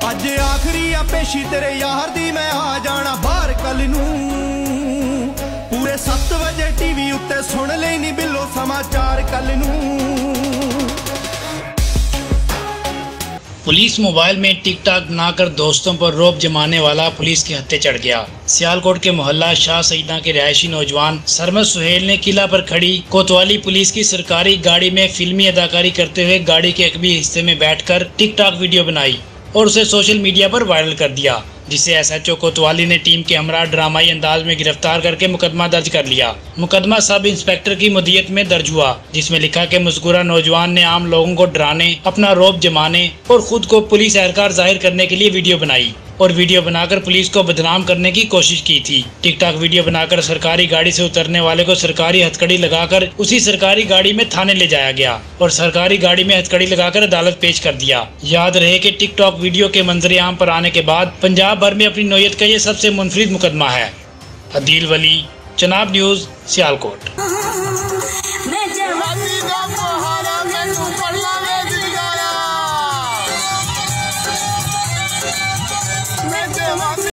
अज आखिरी आ पेशी तेरे यार दी, मैं आ जाना बाहर कल नूं। पूरे 7 बजे टीवी उत्ते सुन लेनी बिल्लो समाचार कल नूं। पुलिस मोबाइल में टिकटॉक बनाकर दोस्तों पर रौब जमाने वाला पुलिस के हत्थे चढ़ गया। सियालकोट के मोहल्ला शाह सईदा के रिहायशी नौजवान सरमद सुहेल ने किला पर खड़ी कोतवाली पुलिस की सरकारी गाड़ी में फिल्मी अदाकारी करते हुए गाड़ी के अगली हिस्से में बैठकर टिकटॉक वीडियो बनाई और उसे सोशल मीडिया पर वायरल कर दिया, जिसे एसएचओ कोतवाली ने टीम के हमरा ड्रामाई अंदाज में गिरफ्तार करके मुकदमा दर्ज कर लिया। मुकदमा सब इंस्पेक्टर की मुदियत में दर्ज हुआ, जिसमें लिखा कि मज़कूरा नौजवान ने आम लोगों को डराने, अपना रौब जमाने और खुद को पुलिस एहलकार जाहिर करने के लिए वीडियो बनाई और वीडियो बनाकर पुलिस को बदनाम करने की कोशिश की थी। टिकटॉक वीडियो बनाकर सरकारी गाड़ी से उतरने वाले को सरकारी हथकड़ी लगाकर उसी सरकारी गाड़ी में थाने ले जाया गया और सरकारी गाड़ी में हथकड़ी लगाकर अदालत पेश कर दिया। याद रहे कि टिकटॉक वीडियो के मंजरे आम पर आने के बाद पंजाब भर में अपनी नौयत का ये सबसे मुनफरिद मुकदमा है। अदील वली, चनाब न्यूज़, सियालकोट।